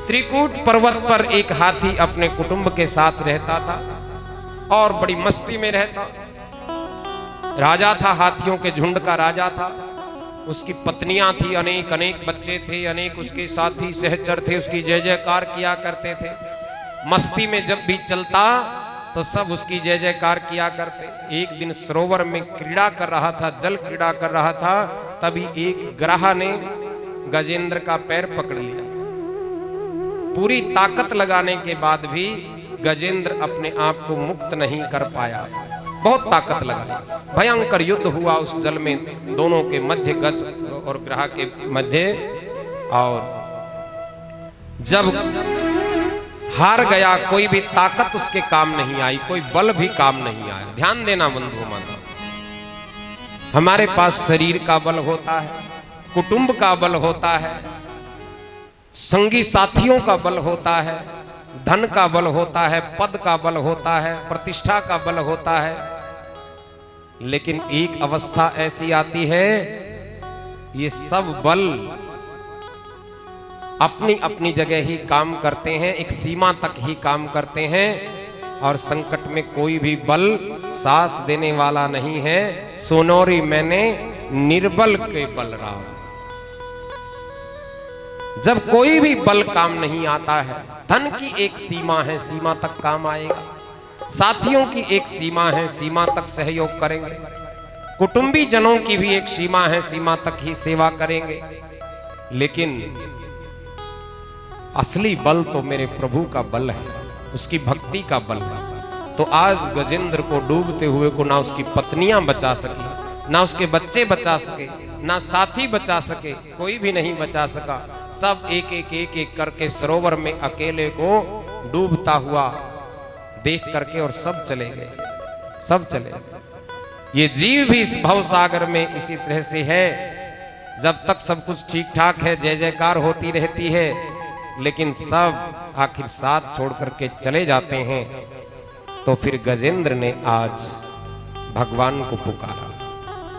त्रिकूट पर्वत पर एक हाथी अपने कुटुंब के साथ रहता था और बड़ी मस्ती में रहता। राजा था, हाथियों के झुंड का राजा था। उसकी पत्नियां थी, अनेक अनेक बच्चे थे, अनेक उसके साथी सहचर थे, उसकी जय जयकार किया करते थे। मस्ती में जब भी चलता तो सब उसकी जय जयकार किया करते। एक दिन सरोवर में क्रीड़ा कर रहा था, जल क्रीड़ा कर रहा था, तभी एक ग्राह ने गजेंद्र का पैर पकड़ लिया। पूरी ताकत लगाने के बाद भी गजेंद्र अपने आप को मुक्त नहीं कर पाया। बहुत ताकत लगाई, भयंकर युद्ध हुआ उस जल में, दोनों के मध्य, गज और ग्राह के मध्य। और जब हार गया, कोई भी ताकत उसके काम नहीं आई, कोई बल भी काम नहीं आया। ध्यान देना बंधु माता, हमारे पास शरीर का बल होता है, कुटुंब का बल होता है, संगी साथियों का बल होता है, धन का बल होता है, पद का बल होता है, प्रतिष्ठा का बल होता है। लेकिन एक अवस्था ऐसी आती है, ये सब बल अपनी अपनी जगह ही काम करते हैं, एक सीमा तक ही काम करते हैं, और संकट में कोई भी बल साथ देने वाला नहीं है। सोनोरी मैंने निर्बल के बल राम। जब कोई भी बल काम नहीं आता है, धन की एक सीमा है, सीमा तक काम आएगा। साथियों की एक सीमा है, सीमा तक सहयोग करेंगे। कुटुंबी जनों की भी एक सीमा है, सीमा तक ही सेवा करेंगे। लेकिन असली बल तो मेरे प्रभु का बल है, उसकी भक्ति का बल है। तो आज गजेंद्र को डूबते हुए को ना उसकी पत्नियां बचा सकी, ना उसके बच्चे बचा सके, ना साथी बचा सके, कोई भी नहीं बचा सका। सब एक एक एक एक करके सरोवर में अकेले को डूबता हुआ देख करके और सब चले गए, सब चले गए। ये जीव भी इस भव सागर में इसी तरह से है। जब तक सब कुछ ठीक ठाक है, जय जयकार होती रहती है, लेकिन सब आखिर साथ छोड़ करके चले जाते हैं। तो फिर गजेंद्र ने आज भगवान को पुकारा।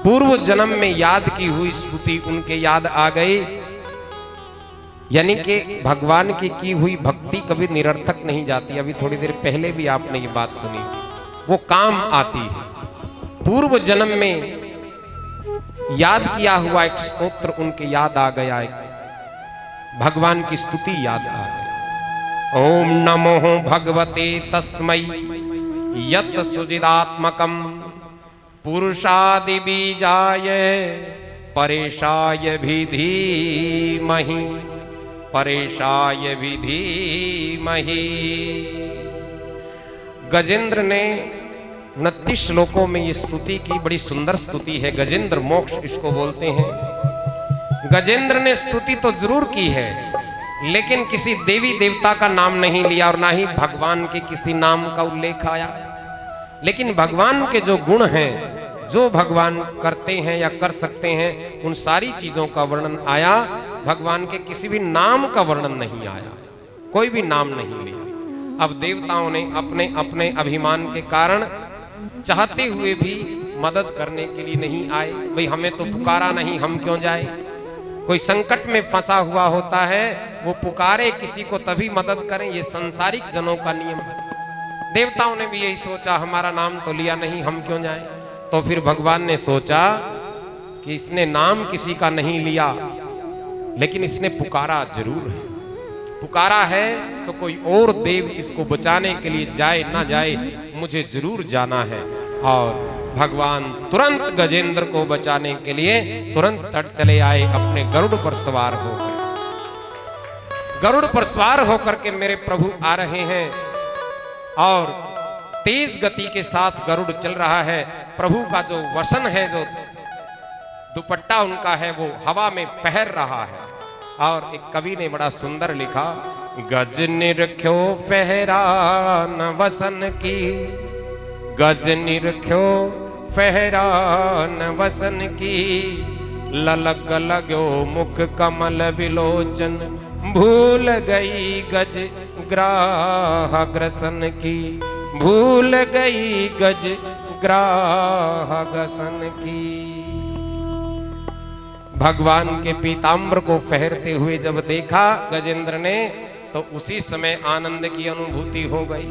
पूर्व जन्म में याद की हुई स्तुति उनके याद आ गई। यानी कि भगवान की हुई भक्ति कभी निरर्थक नहीं जाती। अभी थोड़ी देर पहले भी आपने ये बात सुनी, वो काम आती है। पूर्व जन्म में याद किया हुआ एक स्तोत्र उनके याद आ गया, एक भगवान की स्तुति याद आ गई। ओम नमो भगवते तस्मै यत् सुजिदात्मकं पुरुषादि बीजाय परेशाय भी धीमहि, परेशाय भी धीमहि। गजेंद्र ने 29 श्लोकों में ये स्तुति की, बड़ी सुंदर स्तुति है। गजेंद्र मोक्ष इसको बोलते हैं। गजेंद्र ने स्तुति तो जरूर की है, लेकिन किसी देवी देवता का नाम नहीं लिया और ना ही भगवान के किसी नाम का उल्लेख आया। लेकिन भगवान के जो गुण हैं, जो भगवान करते हैं या कर सकते हैं, उन सारी चीजों का वर्णन आया। भगवान के किसी भी नाम का वर्णन नहीं आया, कोई भी नाम नहीं लिया। अब देवताओं ने अपने अपने अभिमान के कारण चाहते हुए भी मदद करने के लिए नहीं आए। भाई हमें तो पुकारा नहीं, हम क्यों जाए। कोई संकट में फंसा हुआ होता है, वो पुकारे किसी को तभी मदद करें, ये संसारिक जनों का नियम है। देवताओं ने भी यही सोचा, हमारा नाम तो लिया नहीं, हम क्यों जाएं। तो फिर भगवान ने सोचा कि इसने नाम किसी का नहीं लिया, लेकिन इसने पुकारा जरूर है। पुकारा है तो कोई और देव इसको बचाने के लिए जाए ना जाए, मुझे जरूर जाना है। और भगवान तुरंत गजेंद्र को बचाने के लिए तुरंत तट चले आए, अपने गरुड़ पर सवार होकर। गरुड़ पर सवार होकर के मेरे प्रभु आ रहे हैं और तेज गति के साथ गरुड़ चल रहा है। प्रभु का जो वसन है, जो दुपट्टा उनका है, वो हवा में फहर रहा है। और एक कवि ने बड़ा सुंदर लिखा, गज निरख्यो फहरान वसन की, गज निरख्यो फहरान वसन की, ललक लगो मुख कमल विलोचन, भूल गई गज ग्राह ग्रसन की, भूल गई गज ग्राह ग्रसन की। भगवान के पीताम्बर को फहरते हुए जब देखा गजेंद्र ने, तो उसी समय आनंद की अनुभूति हो गई।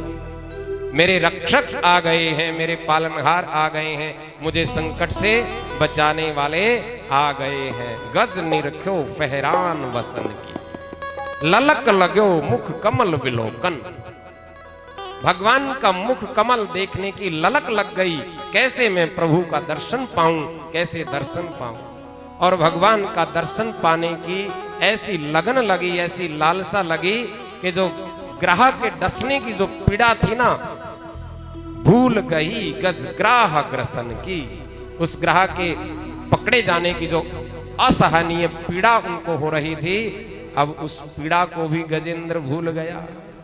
मेरे रक्षक आ गए हैं, मेरे पालनहार आ गए हैं, मुझे संकट से बचाने वाले आ गए हैं। गज निरख्यो फहरान वसन की, ललक लगो मुख कमल विलोकन। भगवान का मुख कमल देखने की ललक लग गई, कैसे मैं प्रभु का दर्शन पाऊं, कैसे दर्शन पाऊं। और भगवान का दर्शन पाने की ऐसी लगन लगी, ऐसी लालसा लगी कि जो ग्राह के डसने की जो पीड़ा थी ना, भूल गई गज ग्राह ग्रसन की। उस ग्राह के पकड़े जाने की जो असहनीय पीड़ा उनको हो रही थी, अब उस पीड़ा को भी गजेंद्र भूल गया।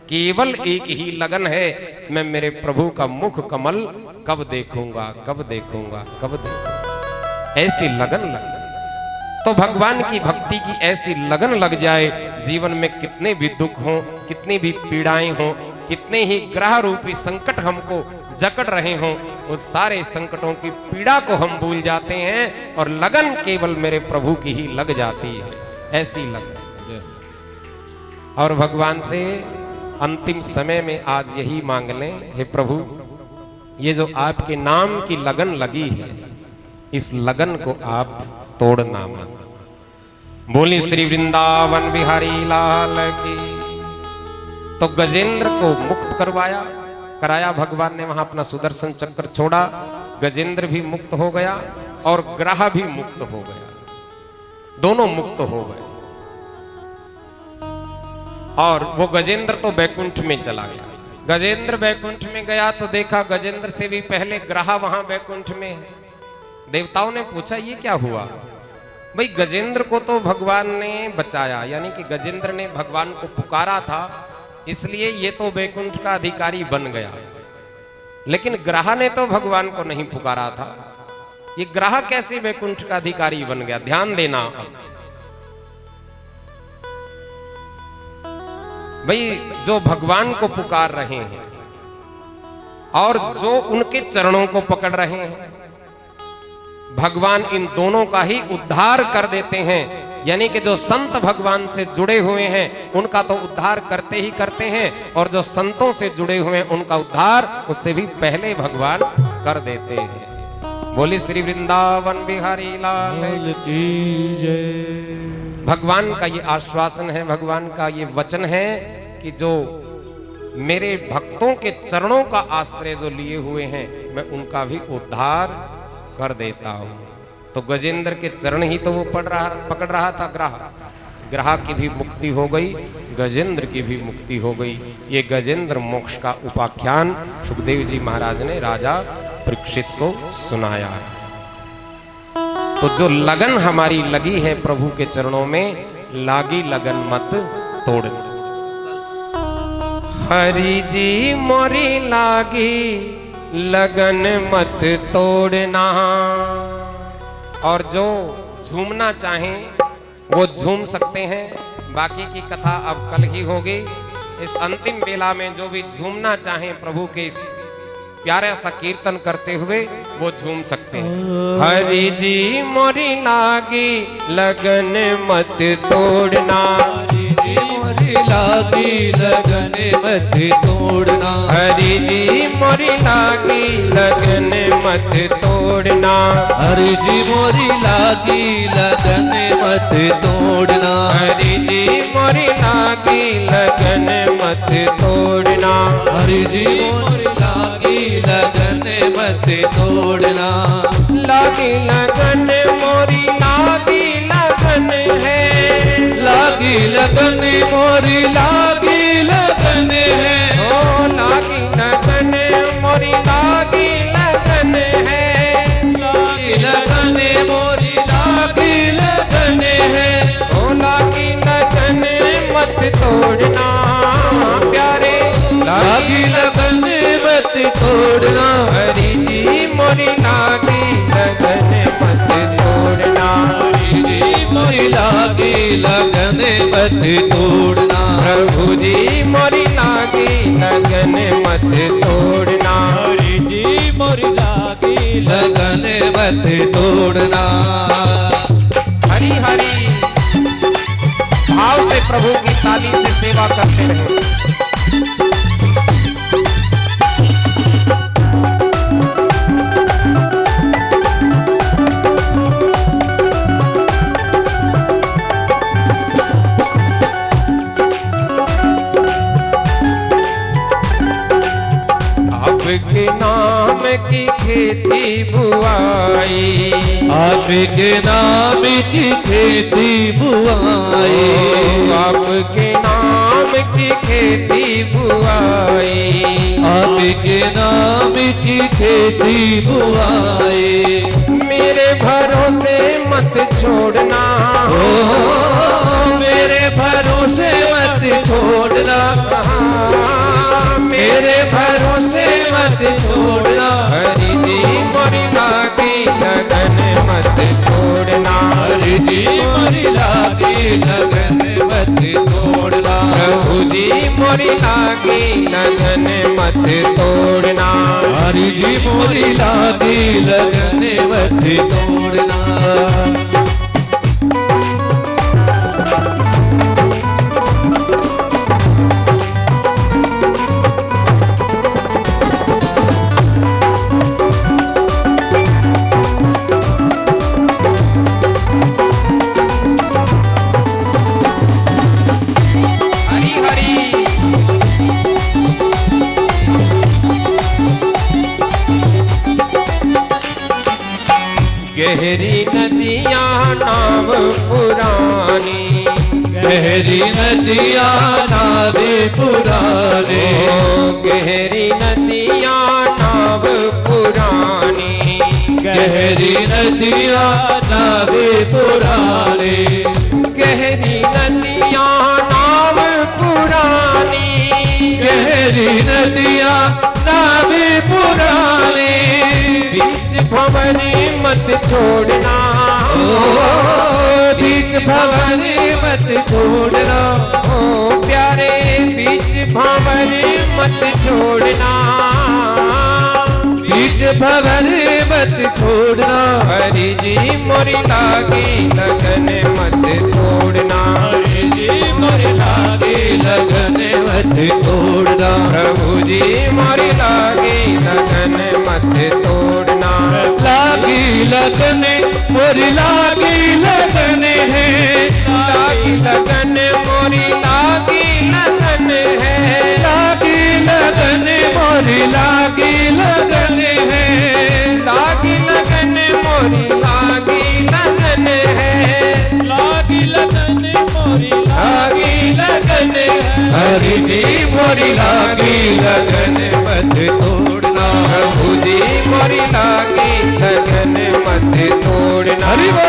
केवल एक ही लगन है, मैं मेरे प्रभु का मुख कमल कब देखूंगा, कब देखूंगा, कब देखूंगा। ऐसी लगन लग, तो भगवान की भक्ति की ऐसी लगन लग जाए, जीवन में कितने भी दुख हों, कितनी भी पीड़ाएं हों, कितने ही ग्रह रूपी संकट हमको जकड़ रहे हों, उस सारे संकटों की पीड़ा को हम भूल जाते हैं और लगन केवल मेरे प्रभु की ही लग जाती है। ऐसी लगन। और भगवान से अंतिम समय में आज यही मांग लें, हे प्रभु, ये जो आपके नाम की लगन लगी है, इस लगन को आप तोड़ना मत। बोली श्री वृंदावन बिहारी लाल की। तो गजेंद्र को मुक्त कराया भगवान ने, वहां अपना सुदर्शन चक्र छोड़ा, गजेंद्र भी मुक्त हो गया और ग्रह भी मुक्त हो गया, दोनों मुक्त हो गए। और वो गजेंद्र तो बैकुंठ में चला गया। गजेंद्र बैकुंठ में गया तो देखा गजेंद्र से भी पहले ग्रह वहां बैकुंठ में है। देवताओं ने पूछा ये क्या हुआ? भाई गजेंद्र को तो भगवान ने बचाया, यानी कि गजेंद्र ने भगवान को पुकारा था, इसलिए ये तो बैकुंठ का अधिकारी बन गया। लेकिन ग्रह ने तो भगवान को नहीं पुकारा था, ये ग्रह कैसे बैकुंठ का अधिकारी बन गया? ध्यान देना भाई, जो भगवान को पुकार रहे हैं और जो उनके चरणों को पकड़ रहे हैं, भगवान इन दोनों का ही उद्धार कर देते हैं। यानी कि जो संत भगवान से जुड़े हुए हैं उनका तो उद्धार करते ही करते हैं, और जो संतों से जुड़े हुए हैं उनका उद्धार उससे भी पहले भगवान कर देते हैं। बोली श्री वृंदावन बिहारी लाल की जय। भगवान का ये आश्वासन है, भगवान का ये वचन है कि जो मेरे भक्तों के चरणों का आश्रय जो लिए हुए हैं, मैं उनका भी उद्धार कर देता हूं। तो गजेंद्र के चरण ही तो वो पकड़ रहा था ग्रह की भी मुक्ति हो गई, गजेंद्र की भी मुक्ति हो गई। ये गजेंद्र मोक्ष का उपाख्यान सुखदेव जी महाराज ने राजा परीक्षित को सुनाया है। तो जो लगन हमारी लगी है प्रभु के चरणों में, लागी लगन मत तोड़। हरि जी मोरी लागी लगन मत तोड़ना। और जो झूमना चाहें वो झूम सकते हैं, बाकी की कथा अब कल ही होगी। इस अंतिम बेला में जो भी झूमना चाहें प्रभु के इस प्यारा सा कीर्तन करते हुए वो झूम सकते हैं। हरि जी मोरी लागी लगन मत तोड़ना, हरि जी मोरी लागी लगन मत तोड़ना, हरि जी मोरी लागी लगन मत तोड़ना, हरि जी मोरी लागी लगन मत तोड़ना, हरि जी मोरी लागी लगन मत तोड़ना, हरि जी मोरी लागी लगन मत तोड़ना। लागी लगन मोरी लागी लगन है, लागी लगन मोरी लागी लगन है, ओ लागी लगन मोरी लागी लगन है, लागी लगन मोरी लागी लगन है, ओ लागी लगन मत तोड़ना प्यारे, लागी लगन मत तोड़ना, हरि जी मोरी लागी लगन मत तोड़ना, हरि जी मोरी लागी लगन मत तोड़ना, प्रभु जी मोरी लागी लगन मत तोड़ना, हरि जी मोरी लागी लगन मत तोड़ना। हरि हरि भाव से प्रभु की ताली से सेवा करते रहे। आपके नाम की खेती बुआई, आपके नाम की खेती बुआई, आपके नाम की खेती बुआई, आपके नाम की खेती बुआई। मेरे भरोसे मत छोड़ना, ओ मेरे भरोसे मत छोड़ना, मेरे भरोसे मत छोड़ना। हरि जी मोरी लागी लगन मत छोड़ना, हरि जी मोरी लागी लगन मत छोड़ना, प्रभु जी मोरी लागी लगन मत तोड़ना, हरि जी मोरी लागी लगन मत तोड़ना। गहरी नदियाँ नाव पुरानी, गहरी नदियाँ नावे पुराने, गहरी नदियाँ नाव पुरानी, गहरी नदियाँ नावे पुराने, गहरी नदियाँ नाव पुरानी, गहरी नदियाँ नावे पुराने। बीच भंवरे मत छोड़ना, ओ बीच भंवरे मत छोड़ना, ओ प्यारे बीच भंवरे मत छोड़ना, बीच भंवरे मत छोड़ना। हरि जी मोरी लागी लगन मत छोड़ना, हरि जी मोरी लागी लगन मत छोड़ना, प्रभु जी मोरी लागी लगन मत तोड़ना, लागी लगन मोरी लागी लगन है, लागी लगन मोरी लागी लगन है, लागी लगन मोरी लागी लगन है, लागी लगन मोरी लागी लगन है, लागी लगन मोरी लागी लगन है। हरि जी मोरी लागी लगन मत तोड़ना, प्रभु जी मोरी लागी लगन मत तोड़ना। हरि बोल।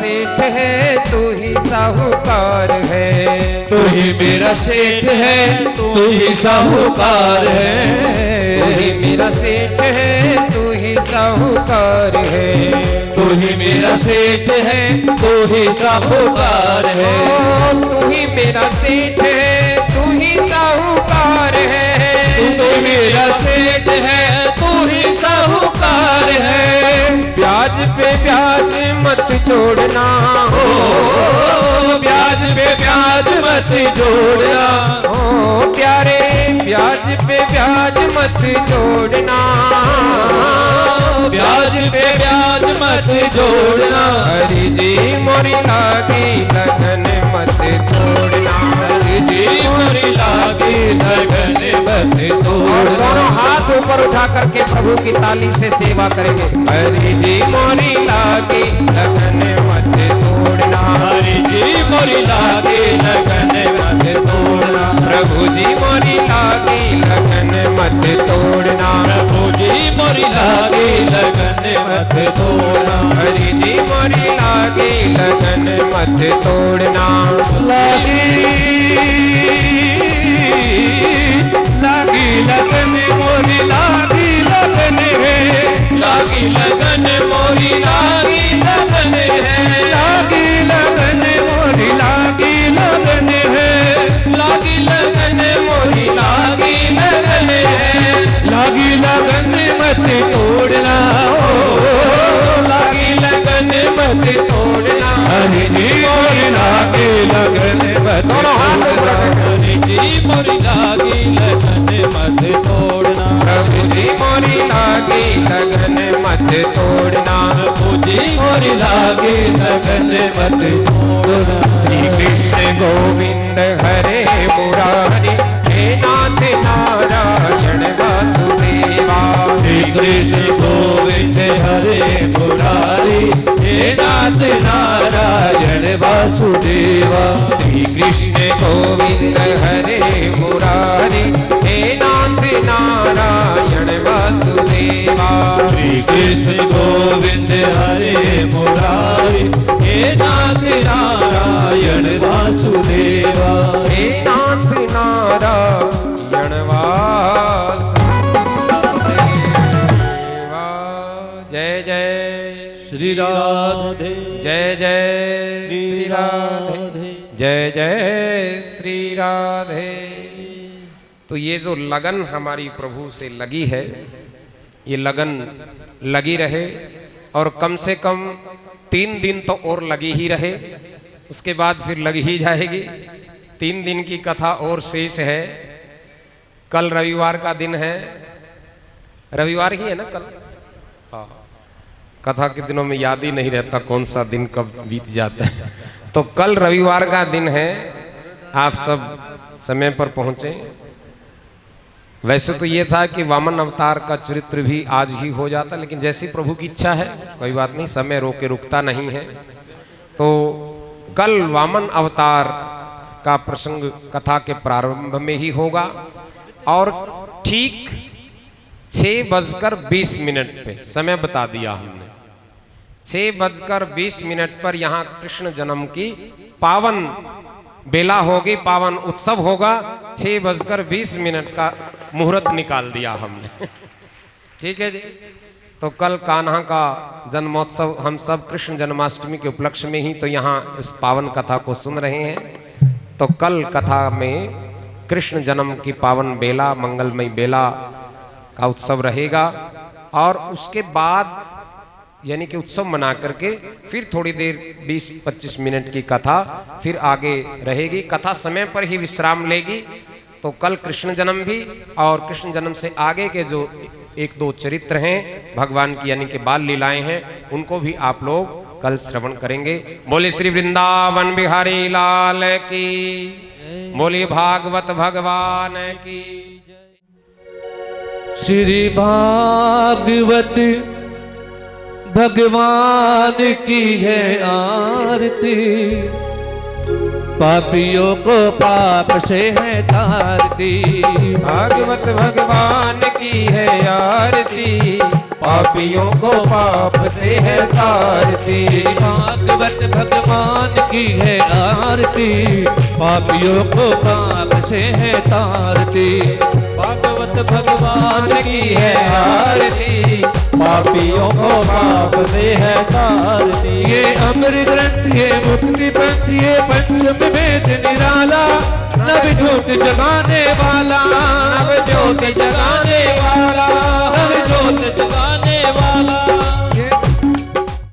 सेठ है तू ही साहूकार है, तू ही मेरा सेठ है, तू ही साहूकार है, तू ही मेरा सेठ है तू ही साहूकार है, तू ही मेरा सेठ है, तू ही साहूकार है, तू ही मेरा सेठ है तू ही साहूकार है, तू मेरा सेठ है, तू ही साहूकार है। ब्याज पे ब्याज मत जोड़ना, ओ ब्याज पे ब्याज मत जोड़ना, ओ प्यारे ब्याज पे ब्याज मत जोड़ना, ब्याज पे ब्याज मत जोड़ना। हरि जी मोरी लागी लगन मत तोड़ना, हरि जी मोरी लागी लगन मत और तोड़ना। दोनों हाथ ऊपर उठा करके प्रभु की ताली से सेवा करेंगे। हरि जी मोरी लागी लगन मत तोड़ना, हरि जी मोरी लागी लगन मत तोड़ना, प्रभु जी मोरी लागी लगन मत तोड़ना, प्रभु जी मोरी लागी लगन मत मत तोड़ना। हरि जी मोरी लागी लगन मत तोड़ना। लागी लगन मोरी लागी लगन है। लागी लगन मोरी लागी लगन है। लागी लगन मोरी लागी लगन है। लागी लगन मोरी लागी लगन है। लागी लगन मत तोड़ना हो। लागी लगन मत तोड़ना। हरि जी मोरी लागी लगन मत तोड़ना। हरि जी मोरी लागी लगन मत तोड़ना। प्रभु जी मोरी लागी लगन मत तोड़ना। प्रभु जी मोरी लागी लगन मत तोड़ना। श्री कृष्ण गोविंद हरे मुरारी हे नाथ नारायण वासुदेवा। श्री कृष्ण गोविंद हरे मुरारी हे नाथ नारायण वासुदेवा। श्री कृष्ण गोविंद हरे मुरारी हे नाथ नारायण वासुदेवा। श्री कृष्ण गोविंद हरे मुरारी हे नाथ नारायण वासुदेवा। हे नाथ नारायण वासुदेवा। जय जय श्री राधे जय जय श्री राधे जय जय श्री राधे। तो ये जो लगन हमारी प्रभु से लगी है, ये लगन लगी रहे और कम से कम 3 दिन तो और लगी ही रहे, उसके बाद फिर लग ही जाएगी। 3 दिन की कथा और शेष है। कल रविवार का दिन है, रविवार ही है ना कल? हाँ, कथा के दिनों में याद ही नहीं रहता कौन सा दिन कब बीत जाता है। तो कल रविवार का दिन है, आप सब समय पर पहुंचे। वैसे तो ये था कि वामन अवतार का चरित्र भी आज ही हो जाता, लेकिन जैसी प्रभु की इच्छा है कोई बात नहीं, समय रोके रुकता नहीं है। तो कल वामन अवतार का प्रसंग कथा के प्रारंभ में ही होगा और ठीक 6:20 पे समय बता दिया हमने। 6:20 पर यहाँ कृष्ण जन्म की पावन बेला होगी, पावन उत्सव होगा। 6:20 का मुहूर्त निकाल दिया हमने। ठीक है जी। तो कल कान्हा का जन्मोत्सव हम सब कृष्ण जन्माष्टमी के उपलक्ष्य में ही तो यहाँ इस पावन कथा को सुन रहे हैं। तो कल कथा में कृष्ण जन्म की पावन बेला, मंगलमयी बेला का उत्सव रहेगा और उसके बाद यानी कि उत्सव मना करके फिर थोड़ी देर 20-25 मिनट की कथा फिर आगे रहेगी। कथा समय पर ही विश्राम लेगी। तो कल कृष्ण जन्म भी और कृष्ण जन्म से आगे के जो 1-2 चरित्र हैं भगवान की यानी कि बाल लीलाएं हैं, उनको भी आप लोग कल श्रवण करेंगे। बोले श्री वृंदावन बिहारी लाल की, बोले भागवत भगवान की। श्री भागवत भगवान की है आरती, पापियों को पाप से है तारती। भागवत भगवान की है आरती, पापियों को पाप से है तारती। भागवत भगवान की है आरती, पापियों को पाप से है तारती। भागवत भगवान की है आरती, पापियों को पाप से है तारती। ये अमर ग्रंथ, ये मुक्ति पंथ, ये पंचम वेद निराला, नव ज्योत जगाने वाला